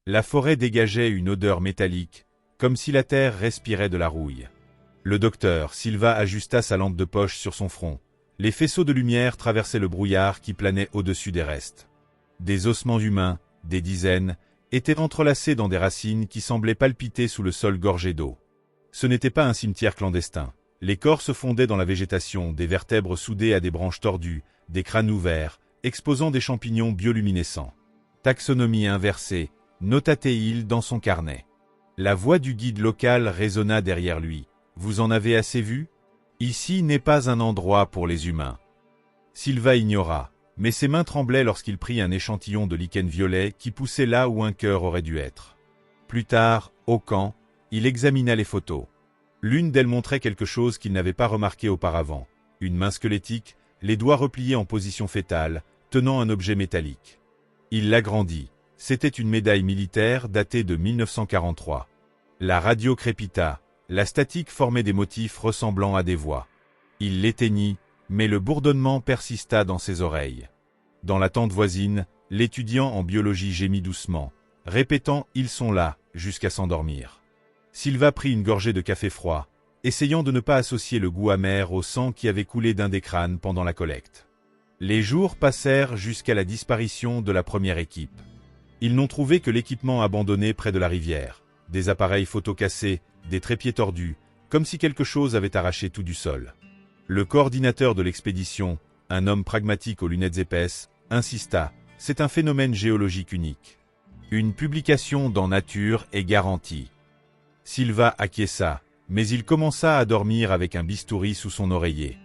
La forêt dégageait une odeur métallique, comme si la terre respirait de la rouille. Le docteur Silva ajusta sa lampe de poche sur son front. Les faisceaux de lumière traversaient le brouillard qui planait au-dessus des restes. Des ossements humains, des dizaines, étaient entrelacés dans des racines qui semblaient palpiter sous le sol gorgé d'eau. Ce n'était pas un cimetière clandestin. Les corps se fondaient dans la végétation, des vertèbres soudées à des branches tordues, des crânes ouverts, exposant des champignons bioluminescents. Taxonomie inversée, nota-t-il dans son carnet. La voix du guide local résonna derrière lui. Vous en avez assez vu? Ici n'est pas un endroit pour les humains. Silva ignora, mais ses mains tremblaient lorsqu'il prit un échantillon de lichen violet qui poussait là où un cœur aurait dû être. Plus tard, au camp, il examina les photos. L'une d'elles montrait quelque chose qu'il n'avait pas remarqué auparavant. Une main squelettique, les doigts repliés en position fétale, tenant un objet métallique. Il l'agrandit. C'était une médaille militaire datée de 1943. La radio crépita. La statique formait des motifs ressemblant à des voix. Il l'éteignit, mais le bourdonnement persista dans ses oreilles. Dans la tente voisine, l'étudiant en biologie gémit doucement, répétant « Ils sont là » jusqu'à s'endormir. Silva prit une gorgée de café froid, essayant de ne pas associer le goût amer au sang qui avait coulé d'un des crânes pendant la collecte. Les jours passèrent jusqu'à la disparition de la première équipe. Ils n'ont trouvé que l'équipement abandonné près de la rivière, des appareils photo cassés, des trépieds tordus, comme si quelque chose avait arraché tout du sol. Le coordinateur de l'expédition, un homme pragmatique aux lunettes épaisses, insista, c'est un phénomène géologique unique. Une publication dans Nature est garantie. Silva acquiesça, mais il commença à dormir avec un bistouri sous son oreiller.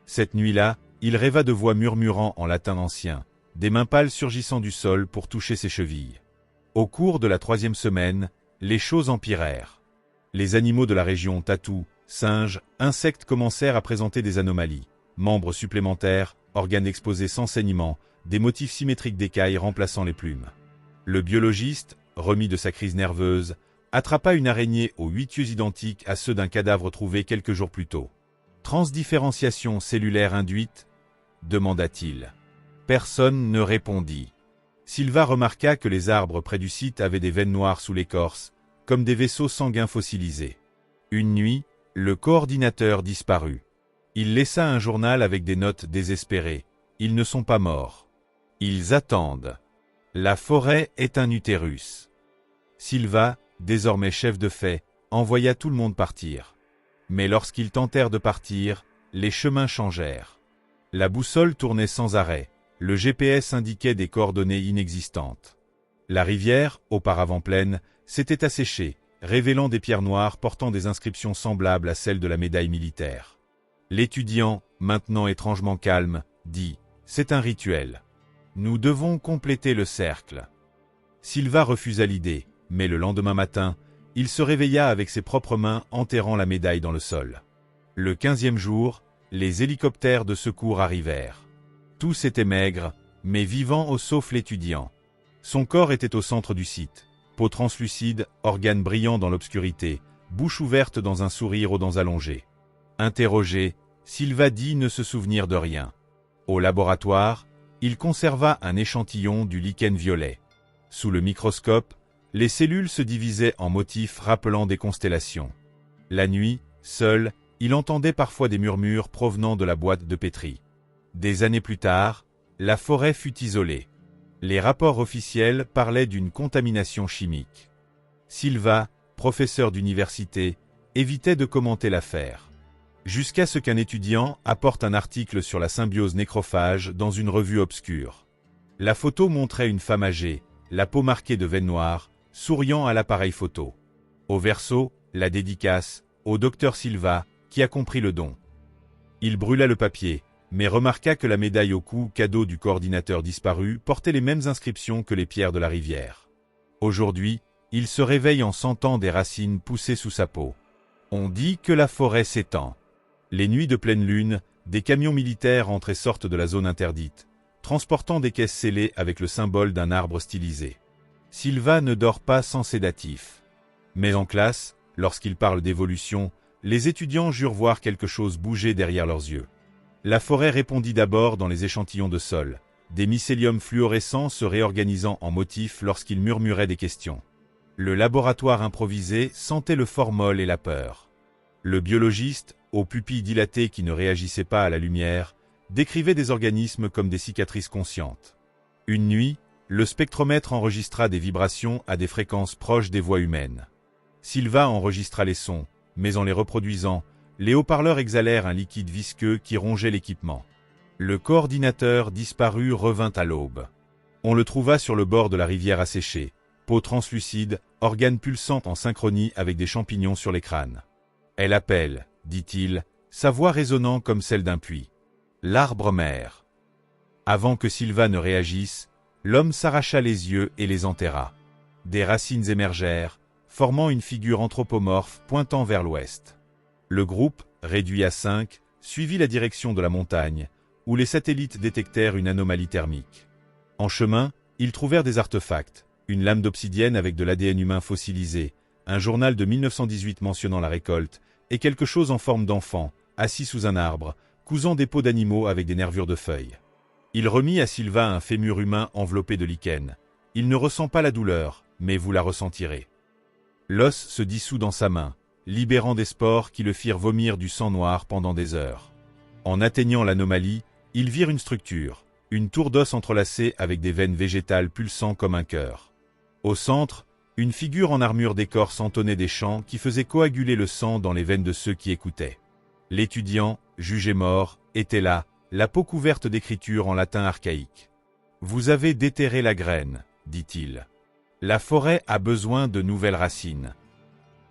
Cette nuit-là, il rêva de voix murmurant en latin ancien, des mains pâles surgissant du sol pour toucher ses chevilles. Au cours de la 3e semaine, les choses empirèrent. Les animaux de la région tatous, singes, insectes commencèrent à présenter des anomalies. Membres supplémentaires, organes exposés sans saignement, des motifs symétriques d'écailles remplaçant les plumes. Le biologiste, remis de sa crise nerveuse, attrapa une araignée aux 8 yeux identiques à ceux d'un cadavre trouvé quelques jours plus tôt. « Transdifférenciation cellulaire induite ?» demanda-t-il. Personne ne répondit. Silva remarqua que les arbres près du site avaient des veines noires sous l'écorce, comme des vaisseaux sanguins fossilisés. Une nuit, le coordinateur disparut. Il laissa un journal avec des notes désespérées. Ils ne sont pas morts. Ils attendent. La forêt est un utérus. Silva, désormais chef de fait, envoya tout le monde partir. Mais lorsqu'ils tentèrent de partir, les chemins changèrent. La boussole tournait sans arrêt. Le GPS indiquait des coordonnées inexistantes. La rivière, auparavant pleine, s'était asséchée, révélant des pierres noires portant des inscriptions semblables à celles de la médaille militaire. L'étudiant, maintenant étrangement calme, dit « C'est un rituel. Nous devons compléter le cercle. » Silva refusa l'idée, mais le lendemain matin, il se réveilla avec ses propres mains enterrant la médaille dans le sol. Le 15e jour, les hélicoptères de secours arrivèrent. Tous étaient maigres, mais vivants sauf l'étudiant. Son corps était au centre du site. Peau translucide, organes brillants dans l'obscurité, bouche ouverte dans un sourire aux dents allongées. Interrogé, Silva dit ne se souvenir de rien. Au laboratoire, il conserva un échantillon du lichen violet. Sous le microscope, les cellules se divisaient en motifs rappelant des constellations. La nuit, seul, il entendait parfois des murmures provenant de la boîte de pétri. Des années plus tard, la forêt fut isolée. Les rapports officiels parlaient d'une contamination chimique. Silva, professeur d'université, évitait de commenter l'affaire. Jusqu'à ce qu'un étudiant apporte un article sur la symbiose nécrophage dans une revue obscure. La photo montrait une femme âgée, la peau marquée de veines noires, souriant à l'appareil photo. Au verso, la dédicace, au docteur Silva, qui a compris le don. Il brûla le papier, mais remarqua que la médaille au cou, cadeau du coordinateur disparu, portait les mêmes inscriptions que les pierres de la rivière. Aujourd'hui, il se réveille en sentant des racines pousser sous sa peau. On dit que la forêt s'étend. Les nuits de pleine lune, des camions militaires entrent et sortent de la zone interdite, transportant des caisses scellées avec le symbole d'un arbre stylisé. Silva ne dort pas sans sédatif. Mais en classe, lorsqu'il parle d'évolution, les étudiants jurent voir quelque chose bouger derrière leurs yeux. La forêt répondit d'abord dans les échantillons de sol, des mycéliums fluorescents se réorganisant en motifs lorsqu'il murmurait des questions. Le laboratoire improvisé sentait le formol et la peur. Le biologiste, aux pupilles dilatées qui ne réagissaient pas à la lumière, décrivait des organismes comme des cicatrices conscientes. Une nuit, le spectromètre enregistra des vibrations à des fréquences proches des voix humaines. Silva enregistra les sons, mais en les reproduisant, les haut-parleurs exhalèrent un liquide visqueux qui rongeait l'équipement. Le coordinateur disparu revint à l'aube. On le trouva sur le bord de la rivière asséchée, peau translucide, organes pulsants en synchronie avec des champignons sur les crânes. « Elle appelle », dit-il, sa voix résonnant comme celle d'un puits. « L'arbre-mère ». Avant que Silva ne réagisse, l'homme s'arracha les yeux et les enterra. Des racines émergèrent, formant une figure anthropomorphe pointant vers l'ouest. Le groupe, réduit à 5, suivit la direction de la montagne, où les satellites détectèrent une anomalie thermique. En chemin, ils trouvèrent des artefacts, une lame d'obsidienne avec de l'ADN humain fossilisé, un journal de 1918 mentionnant la récolte, et quelque chose en forme d'enfant, assis sous un arbre, cousant des peaux d'animaux avec des nervures de feuilles. Il remit à Silva un fémur humain enveloppé de lichen. Il ne ressent pas la douleur, mais vous la ressentirez. L'os se dissout dans sa main, libérant des spores qui le firent vomir du sang noir pendant des heures. En atteignant l'anomalie, ils virent une structure, une tour d'os entrelacée avec des veines végétales pulsant comme un cœur. Au centre, une figure en armure d'écorce entonnait des chants qui faisaient coaguler le sang dans les veines de ceux qui écoutaient. L'étudiant, jugé mort, était là, la peau couverte d'écritures en latin archaïque. « Vous avez déterré la graine, dit-il. La forêt a besoin de nouvelles racines. »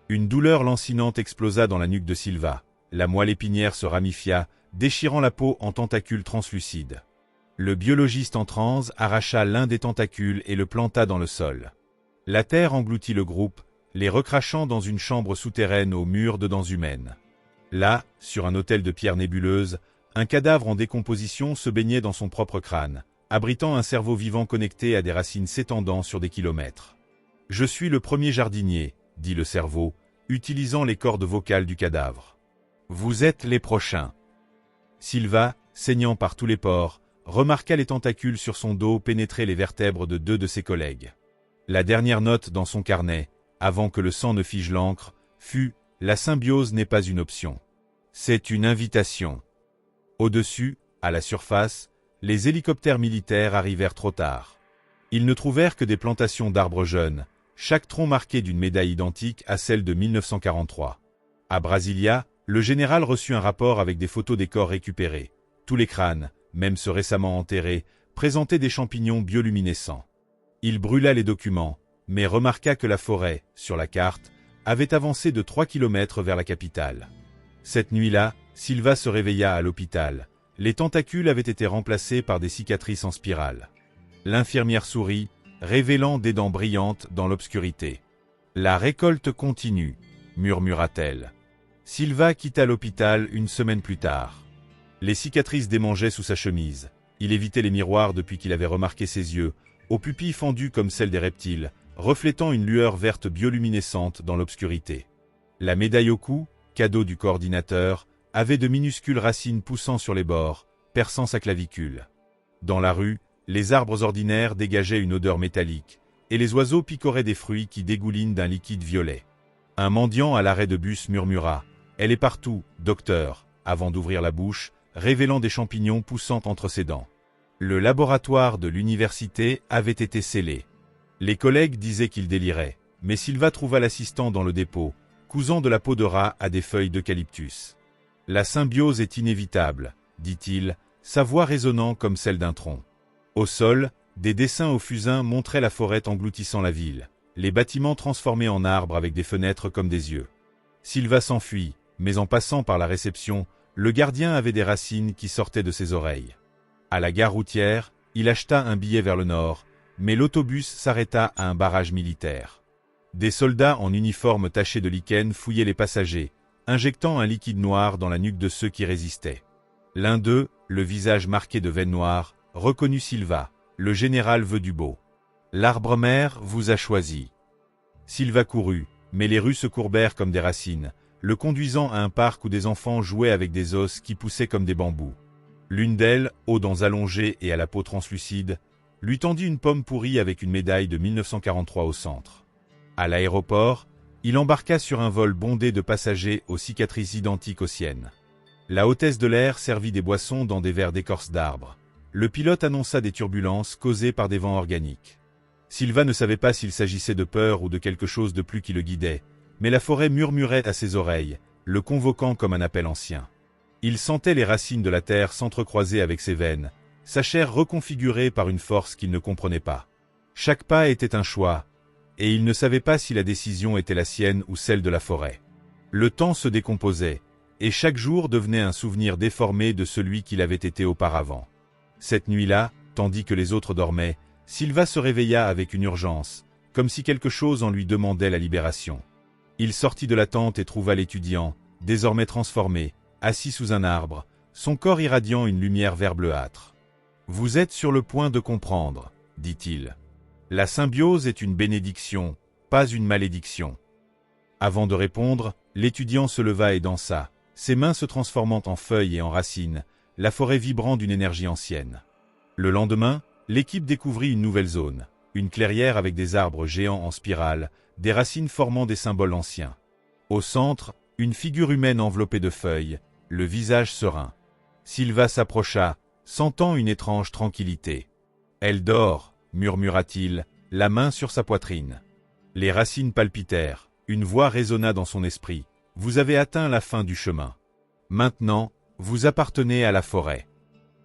Une douleur lancinante explosa dans la nuque de Silva. La moelle épinière se ramifia, déchirant la peau en tentacules translucides. Le biologiste en transe arracha l'un des tentacules et le planta dans le sol. La terre engloutit le groupe, les recrachant dans une chambre souterraine aux murs de dents humaines. Là, sur un autel de pierres nébuleuses, un cadavre en décomposition se baignait dans son propre crâne, abritant un cerveau vivant connecté à des racines s'étendant sur des kilomètres. « Je suis le premier jardinier », dit le cerveau, utilisant les cordes vocales du cadavre. « Vous êtes les prochains. » Silva, saignant par tous les pores, remarqua les tentacules sur son dos pénétrer les vertèbres de 2 de ses collègues. La dernière note dans son carnet, avant que le sang ne fige l'encre, fut « La symbiose n'est pas une option. C'est une invitation. » Au-dessus, à la surface, les hélicoptères militaires arrivèrent trop tard. Ils ne trouvèrent que des plantations d'arbres jeunes, chaque tronc marqué d'une médaille identique à celle de 1943. À Brasilia, le général reçut un rapport avec des photos des corps récupérés. Tous les crânes, même ceux récemment enterrés, présentaient des champignons bioluminescents. Il brûla les documents, mais remarqua que la forêt, sur la carte, avait avancé de 3 kilomètres vers la capitale. Cette nuit-là, Silva se réveilla à l'hôpital. Les tentacules avaient été remplacés par des cicatrices en spirale. L'infirmière sourit, révélant des dents brillantes dans l'obscurité. « La récolte continue », murmura-t-elle. Silva quitta l'hôpital une semaine plus tard. Les cicatrices démangeaient sous sa chemise. Il évitait les miroirs depuis qu'il avait remarqué ses yeux, aux pupilles fendues comme celles des reptiles, reflétant une lueur verte bioluminescente dans l'obscurité. La médaille au cou, cadeau du coordinateur, avait de minuscules racines poussant sur les bords, perçant sa clavicule. Dans la rue, les arbres ordinaires dégageaient une odeur métallique, et les oiseaux picoraient des fruits qui dégoulinent d'un liquide violet. Un mendiant à l'arrêt de bus murmura « Elle est partout, docteur », avant d'ouvrir la bouche, révélant des champignons poussant entre ses dents. Le laboratoire de l'université avait été scellé. Les collègues disaient qu'il délirait, mais Silva trouva l'assistant dans le dépôt, cousant de la peau de rat à des feuilles d'eucalyptus. « La symbiose est inévitable, dit-il, sa voix résonnant comme celle d'un tronc. Au sol, des dessins au fusain montraient la forêt engloutissant la ville, les bâtiments transformés en arbres avec des fenêtres comme des yeux. Silva s'enfuit, mais en passant par la réception, le gardien avait des racines qui sortaient de ses oreilles. À la gare routière, il acheta un billet vers le nord, mais l'autobus s'arrêta à un barrage militaire. Des soldats en uniforme taché de lichen fouillaient les passagers, injectant un liquide noir dans la nuque de ceux qui résistaient. L'un d'eux, le visage marqué de veines noires, reconnut Silva, le général Veudubeau. « L'arbre-mère vous a choisi. » Silva courut, mais les rues se courbèrent comme des racines, le conduisant à un parc où des enfants jouaient avec des os qui poussaient comme des bambous. L'une d'elles, aux dents allongées et à la peau translucide, lui tendit une pomme pourrie avec une médaille de 1943 au centre. À l'aéroport, il embarqua sur un vol bondé de passagers aux cicatrices identiques aux siennes. La hôtesse de l'air servit des boissons dans des verres d'écorce d'arbres. Le pilote annonça des turbulences causées par des vents organiques. Silva ne savait pas s'il s'agissait de peur ou de quelque chose de plus qui le guidait, mais la forêt murmurait à ses oreilles, le convoquant comme un appel ancien. Il sentait les racines de la terre s'entrecroiser avec ses veines, sa chair reconfigurée par une force qu'il ne comprenait pas. Chaque pas était un choix, et il ne savait pas si la décision était la sienne ou celle de la forêt. Le temps se décomposait, et chaque jour devenait un souvenir déformé de celui qu'il avait été auparavant. Cette nuit-là, tandis que les autres dormaient, Silva se réveilla avec une urgence, comme si quelque chose en lui demandait la libération. Il sortit de la tente et trouva l'étudiant, désormais transformé, assis sous un arbre, son corps irradiant une lumière vert bleuâtre. « Vous êtes sur le point de comprendre, » dit-il. « La symbiose est une bénédiction, pas une malédiction. » Avant de répondre, l'étudiant se leva et dansa, ses mains se transformant en feuilles et en racines, la forêt vibrant d'une énergie ancienne. Le lendemain, l'équipe découvrit une nouvelle zone, une clairière avec des arbres géants en spirale, des racines formant des symboles anciens. Au centre, une figure humaine enveloppée de feuilles, le visage serein. Silva s'approcha, sentant une étrange tranquillité. « Elle dort », murmura-t-il, la main sur sa poitrine. Les racines palpitèrent, une voix résonna dans son esprit. « Vous avez atteint la fin du chemin. Maintenant, vous appartenez à la forêt. »